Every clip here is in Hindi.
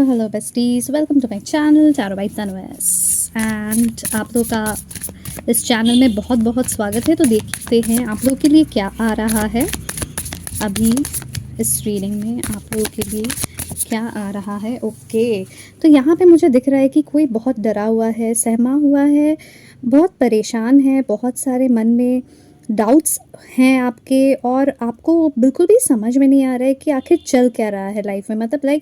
Hello besties, welcome to my channel चारों बाई तनवस। एंड आप लोग का इस चैनल में बहुत बहुत स्वागत है। तो देखते हैं आप लोग के लिए क्या आ रहा है अभी इस रीडिंग में, आप लोगों के लिए क्या आ रहा है। ओके, तो यहाँ पे मुझे दिख रहा है कि कोई बहुत डरा हुआ है, सहमा हुआ है, बहुत परेशान है, बहुत सारे मन में डाउट्स हैं आपके, और आपको बिल्कुल भी समझ में नहीं आ रहा है कि आखिर चल क्या रहा है लाइफ में। मतलब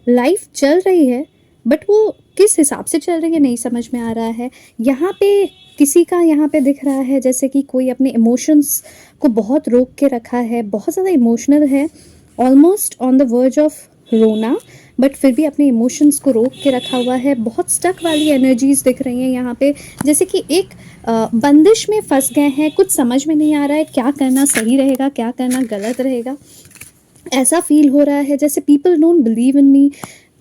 लाइफ चल रही है बट वो किस हिसाब से चल रही है नहीं समझ में आ रहा है। यहाँ पे किसी का यहाँ पे दिख रहा है जैसे कि कोई अपने इमोशंस को बहुत रोक के रखा है, बहुत ज़्यादा इमोशनल है, almost on the verge of रोना, बट फिर भी अपने इमोशंस को रोक के रखा हुआ है। बहुत स्टक वाली एनर्जीज दिख रही हैं यहाँ पे, जैसे कि एक बंदिश में फंस गए हैं। कुछ समझ में नहीं आ रहा है क्या करना सही रहेगा, क्या करना गलत रहेगा। ऐसा फील हो रहा है जैसे पीपल डोंट बिलीव इन मी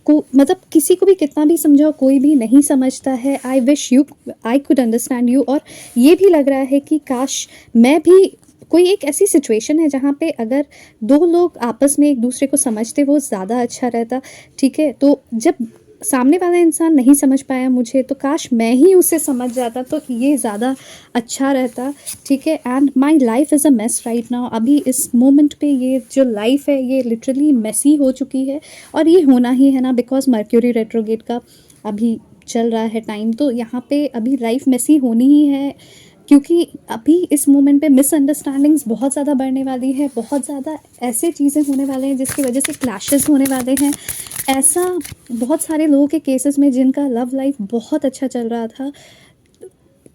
को, मतलब किसी को भी कितना भी समझाओ कोई भी नहीं समझता है। I wish you I could understand you. और ये भी लग रहा है कि काश मैं भी, कोई एक ऐसी सिचुएशन है जहाँ पे अगर दो लोग आपस में एक दूसरे को समझते वो ज़्यादा अच्छा रहता। ठीक है, तो जब सामने वाला इंसान नहीं समझ पाया मुझे, तो काश मैं ही उसे समझ जाता तो ये ज़्यादा अच्छा रहता। ठीक है, and my life is a mess right now. अभी इस मोमेंट पे ये जो लाइफ है ये लिटरली मेसी हो चुकी है, और ये होना ही है ना, बिकॉज मर्क्यूरी रेट्रोगेट का अभी चल रहा है टाइम। तो यहाँ पे अभी लाइफ मेसी होनी ही है, क्योंकि अभी इस मोमेंट पे मिसअंडरस्टैंडिंग्स बहुत ज़्यादा बढ़ने वाली है, बहुत ज़्यादा ऐसे चीज़ें होने वाले हैं जिसकी वजह से क्लैशेस होने वाले हैं। ऐसा बहुत सारे लोगों के केसेस में जिनका लव लाइफ बहुत अच्छा चल रहा था,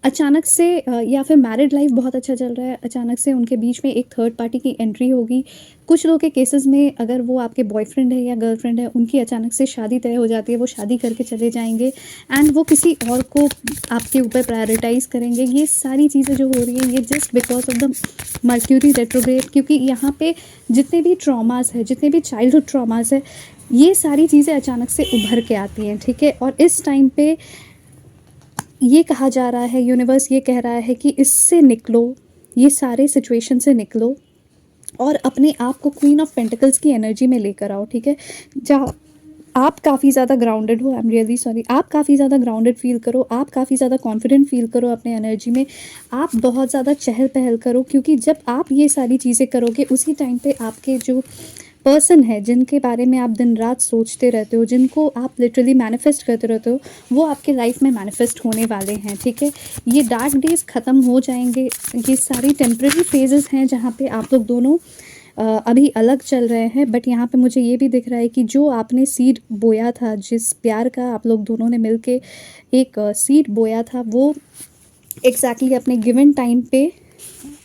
अचानक से या फिर मैरिड लाइफ बहुत अच्छा चल रहा है, अचानक से उनके बीच में एक थर्ड पार्टी की एंट्री होगी। कुछ लोगों के केसेस में अगर वो आपके बॉयफ्रेंड है या गर्लफ्रेंड है, उनकी अचानक से शादी तय हो जाती है, वो शादी करके चले जाएंगे एंड वो किसी और को आपके ऊपर प्रायोरिटाइज करेंगे। ये सारी चीज़ें जो हो रही हैं ये just because of the mercury retrograde, क्योंकि यहाँ पे जितने भी ट्रॉमास है, जितने भी चाइल्डहुड ट्रॉमास है, ये सारी चीज़ें अचानक से उभर के आती हैं। ठीक है, और इस टाइम पे ये कहा जा रहा है, यूनिवर्स ये कह रहा है कि इससे निकलो, ये सारे सिचुएशन से निकलो और अपने आप को क्वीन ऑफ पेंटिकल्स की एनर्जी में लेकर आओ। ठीक है, जहाँ आप काफ़ी ज़्यादा ग्राउंडेड हो, आई एम रियली सॉरी, आप काफ़ी ज़्यादा ग्राउंडेड फील करो, आप काफ़ी ज़्यादा कॉन्फिडेंट फील करो अपने एनर्जी में, आप बहुत ज़्यादा चहल पहल करो, क्योंकि जब आप ये सारी चीज़ें करोगे उसी टाइम पे आपके जो पर्सन है, जिनके बारे में आप दिन रात सोचते रहते हो, जिनको आप लिटरली मैनिफेस्ट करते रहते हो, वो आपके लाइफ में मैनिफेस्ट होने वाले हैं। ठीक है, ये डार्क डेज ख़त्म हो जाएंगे, ये सारी टेम्प्रेरी फेजेस हैं जहाँ पे आप लोग दोनों अभी अलग चल रहे हैं। बट यहाँ पे मुझे ये भी दिख रहा है कि जो आपने सीड बोया था, जिस प्यार का आप लोग दोनों ने मिलके एक सीड बोया था, वो एग्जैक्टली अपने गिवन टाइम पे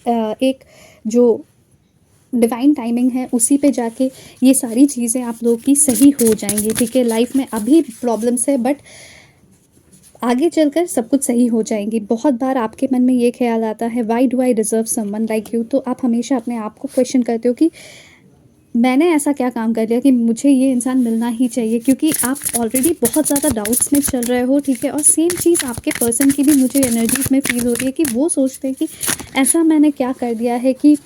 एक जो डिवाइन टाइमिंग है उसी पे जाके ये सारी चीज़ें आप लोग की सही हो जाएंगी। ठीक है, लाइफ में अभी प्रॉब्लम्स है बट आगे चलकर सब कुछ सही हो जाएंगी। बहुत बार आपके मन में ये ख्याल आता है, why do I deserve someone like you. तो आप हमेशा अपने आप को क्वेश्चन करते हो कि मैंने ऐसा क्या काम कर लिया कि मुझे ये इंसान मिलना ही चाहिए, क्योंकि आप ऑलरेडी बहुत ज़्यादा डाउट्स में चल रहे हो। ठीक है, और सेम चीज़ आपके पर्सन की भी मुझे एनर्जीज में फील हो रही है कि वो सोचते हैं कि ऐसा मैंने क्या कर दिया है कि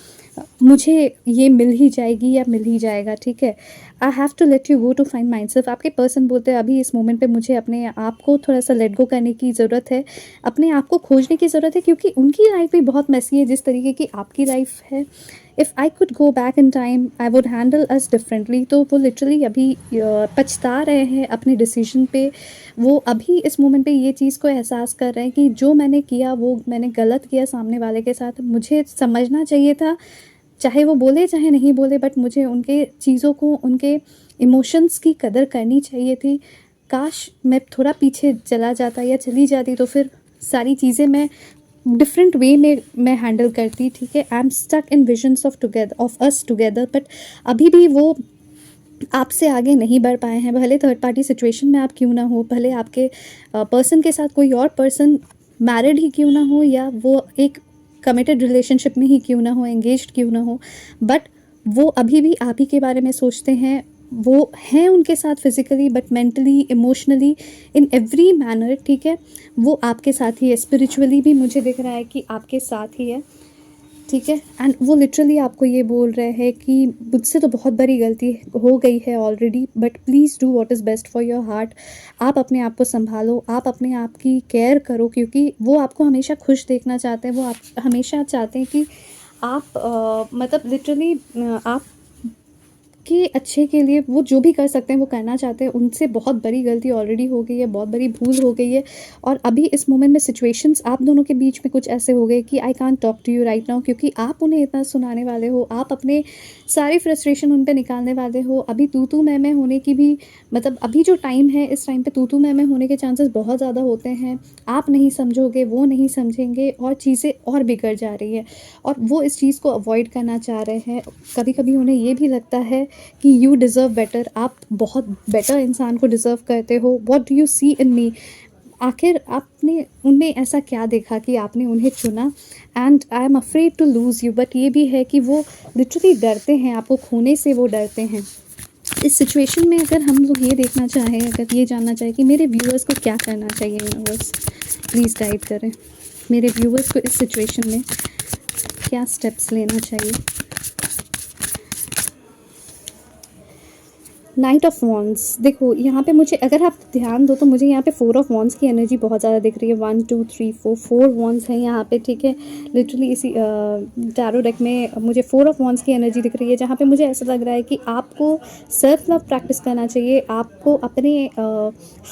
मुझे ये मिल ही जाएगी या मिल ही जाएगा। ठीक है, I have to let you go to find mind self. आपके पर्सन बोलते हैं अभी इस मोमेंट पे मुझे अपने आप को थोड़ा सा लेट गो करने की ज़रूरत है, अपने आप को खोजने की ज़रूरत है, क्योंकि उनकी लाइफ भी बहुत मैसी है जिस तरीके की आपकी लाइफ है। If I could go back in time I would handle us differently. तो वो लिटरली अभी पछता रहे हैं अपने डिसीजन पे। वो अभी इस मोमेंट पे ये चीज़ को एहसास कर रहे हैं कि जो मैंने किया वो मैंने गलत किया सामने वाले के साथ। मुझे समझना चाहिए था, चाहे वो बोले चाहे नहीं बोले, बट मुझे उनके चीज़ों को, उनके इमोशंस की कदर करनी चाहिए थी। काश मैं थोड़ा पीछे चला जाता या चली जाती तो फिर सारी चीज़ें मैं डिफरेंट वे में मैं हैंडल करती। ठीक है, I am stuck in visions of us together, but अभी भी वो आपसे आगे नहीं बढ़ पाए हैं। भले थर्ड पार्टी सिचुएशन में आप क्यों ना हो, भले आपके पर्सन के साथ कोई और पर्सन मैरिड ही क्यों ना हो, या वो एक कमिटेड रिलेशनशिप में ही क्यों ना हो, एंगेज्ड क्यों ना हो, बट वो अभी भी आप ही के बारे में सोचते हैं। वो हैं उनके साथ physically but mentally, emotionally, in every manner. ठीक है, वो आपके साथ ही है, स्पिरिचुअली भी मुझे दिख रहा है कि आपके साथ ही है। ठीक है। एंड वो लिटरली आपको ये बोल रहे हैं कि मुझसे तो बहुत बड़ी गलती हो गई है already, but please do what is best for your heart. आप अपने आप को संभालो, आप अपने आप की केयर करो, क्योंकि वो आपको हमेशा खुश देखना चाहते हैं। वो आप हमेशा चाहते हैं कि आप मतलब लिटरली आप के अच्छे के लिए वो जो भी कर सकते हैं वो करना चाहते हैं। उनसे बहुत बड़ी गलती ऑलरेडी हो गई है, बहुत बड़ी भूल हो गई है, और अभी इस मोमेंट में सिचुएशंस आप दोनों के बीच में कुछ ऐसे हो गए कि I can't talk to you right now, क्योंकि आप उन्हें इतना सुनाने वाले हो, आप अपने सारी फ्रस्ट्रेशन उन पे निकालने वाले हो। अभी तू मैं होने की भी मतलब अभी जो टाइम है, इस टाइम पे तू मैं होने के चांसेस बहुत ज़्यादा होते हैं। आप नहीं समझोगे, वो नहीं समझेंगे, और चीज़ें और बिगड़ जा रही है, और वो इस चीज़ को अवॉइड करना चाह रहे हैं। कभी कभी उन्हें ये भी लगता है कि यू डिज़र्व बेटर, आप बहुत बेटर इंसान को डिज़र्व करते हो। व्हाट डू यू सी इन मी, आखिर आपने उनमें ऐसा क्या देखा कि आपने उन्हें चुना। And I am afraid to lose you, but ये भी है कि वो लिटरली डरते हैं, आपको खोने से वो डरते हैं। इस सिचुएशन में अगर हम लोग ये देखना चाहें, अगर ये जानना चाहें कि मेरे व्यूअर्स को क्या करना चाहिए, यूनिवर्स प्लीज़ गाइड करें मेरे व्यूअर्स को इस सिचुएशन में क्या स्टेप्स लेना चाहिए। नाइट ऑफ वॉन्ड्स, देखो यहाँ पे मुझे अगर आप ध्यान दो तो मुझे यहाँ पे 4 ऑफ वॉन्ड्स की एनर्जी बहुत ज़्यादा दिख रही है। 1 2 3 4 वॉन्ड्स हैं यहाँ पे, ठीक है। लिटरली इसी टैरो डेक में मुझे 4 ऑफ वॉन्ड्स की एनर्जी दिख रही है, जहाँ पे मुझे ऐसा लग रहा है कि आपको सेल्फ लव प्रैक्टिस करना चाहिए, आपको अपने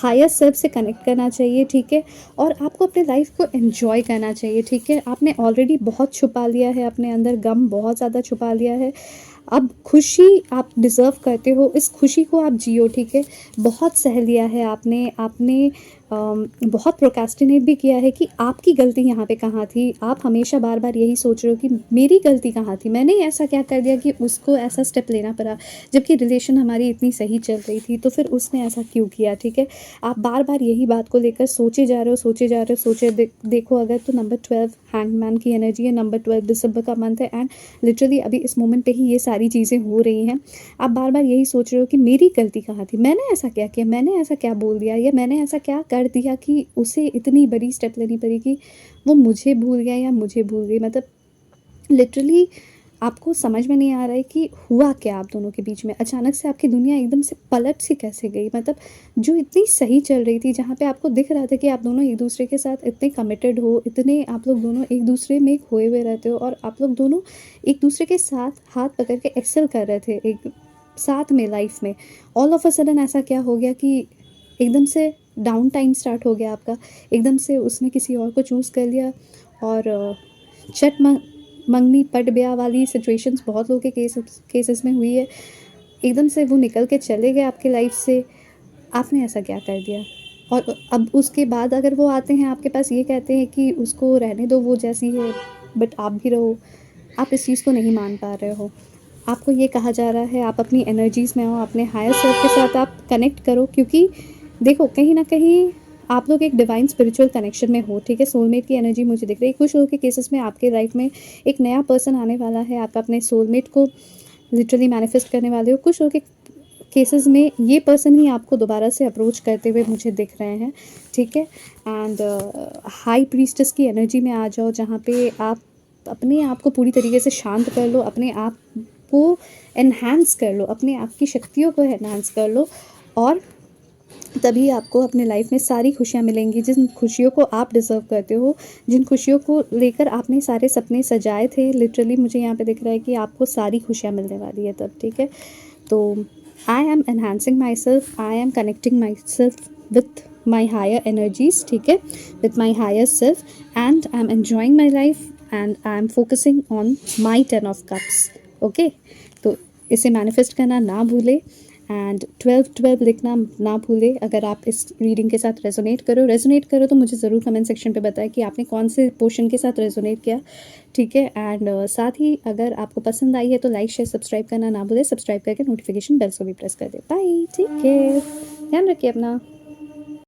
हायर सेल्फ से कनेक्ट करना चाहिए, ठीक है, और आपको अपने लाइफ को एन्जॉय करना चाहिए, ठीक है। आपने ऑलरेडी बहुत छुपा लिया है अपने अंदर, गम बहुत ज़्यादा छुपा लिया है। अब खुशी आप डिज़र्व करते हो, इस खुशी को आप जियो, ठीक है। बहुत सह लिया है आपने, आपने बहुत प्रोक्रेस्टिनेट भी किया है कि आपकी गलती यहाँ पे कहाँ थी। आप हमेशा बार बार यही सोच रहे हो कि मेरी गलती कहाँ थी, मैंने ऐसा क्या कर दिया कि उसको ऐसा स्टेप लेना पड़ा, जबकि रिलेशन हमारी इतनी सही चल रही थी, तो फिर उसने ऐसा क्यों किया, ठीक है। आप बार बार यही बात को लेकर सोचे जा रहे हो, सोचे जा रहे हो, देखो अगर तो नंबर 12 हैंगमैन की एनर्जी है, नंबर 12 दिसंबर का मंथ है, एंड लिटरली अभी इस मोमेंट पे ही ये सारी चीज़ें हो रही हैं। आप बार बार यही सोच रहे हो कि मेरी गलती कहाँ थी, मैंने ऐसा क्या किया, मैंने ऐसा क्या बोल दिया, या मैंने ऐसा क्या कर दिया कि उसे इतनी बड़ी स्टेप लेनी पड़ी कि वो मुझे भूल गया या मुझे भूल गई। मतलब लिटरली आपको समझ में नहीं आ रहा है कि हुआ क्या आप दोनों के बीच में। अचानक से आपकी दुनिया एकदम से पलट सी कैसे गई। मतलब जो इतनी सही चल रही थी, जहाँ पे आपको दिख रहा था कि आप दोनों एक दूसरे के साथ इतने कमिटेड हो, इतने आप लोग दोनों एक दूसरे में खोए हुए रहते हो, और आप लोग दोनों एक दूसरे के साथ हाथ पकड़ के एक्सेल कर रहे थे एक साथ में लाइफ में। ऑल ऑफ अ सडन ऐसा क्या हो गया कि एकदम से डाउन टाइम स्टार्ट हो गया आपका, एकदम से उसने किसी और को चूज़ कर लिया, और चट मंगनी पट ब्याह वाली सिचुएशंस बहुत लोगों के केसेस में हुई है। एकदम से वो निकल के चले गए आपके लाइफ से, आपने ऐसा क्या कर दिया। और अब उसके बाद अगर वो आते हैं आपके पास, ये कहते हैं कि उसको रहने दो, वो जैसी है, बट आप भी रहो। आप इस चीज़ को नहीं मान पा रहे हो। आपको ये कहा जा रहा है आप अपनी एनर्जीज़ में आओ, अपने हायर सेल्फ के साथ आप कनेक्ट करो, क्योंकि देखो कहीं ना कहीं आप लोग एक डिवाइन स्पिरिचुअल कनेक्शन में हो, ठीक है। सोलमेट की एनर्जी मुझे दिख रही है। कुछ लोगों के केसेस में आपके लाइफ में एक नया पर्सन आने वाला है, आप अपने सोलमेट को लिटरली मैनिफेस्ट करने वाले हो। कुछ लोगों के केसेस में ये पर्सन ही आपको दोबारा से अप्रोच करते हुए मुझे दिख रहे हैं, ठीक है। एंड हाई प्रीस्टेस की एनर्जी में आ जाओ, जहाँ पे आप अपने आप को पूरी तरीके से शांत कर लो, अपने आप को एनहांस कर लो, अपने आप की शक्तियों को एनहांस कर लो, और तभी आपको अपने लाइफ में सारी खुशियाँ मिलेंगी, जिन खुशियों को आप डिज़र्व करते हो, जिन खुशियों को लेकर आपने सारे सपने सजाए थे। लिटरली मुझे यहाँ पे दिख रहा है कि आपको सारी खुशियाँ मिलने वाली है तब, ठीक है। तो I am enhancing myself, I am connecting myself with my higher energies, ठीक है, with my higher self, and I am enjoying my life, and I am focusing on my 10 of cups, okay. तो इसे मैनिफेस्ट करना ना भूले, एंड 12-12 लिखना ना भूले। अगर आप इस रीडिंग के साथ रेजोनेट करो तो मुझे ज़रूर कमेंट सेक्शन पे बताएं कि आपने कौन से पोर्शन के साथ रेजोनेट किया, ठीक है। एंड साथ ही अगर आपको पसंद आई है तो लाइक शेयर सब्सक्राइब करना ना भूले, सब्सक्राइब करके नोटिफिकेशन बेल्स को भी प्रेस कर दे। बाय, टेक केयर, ध्यान रखिए अपना।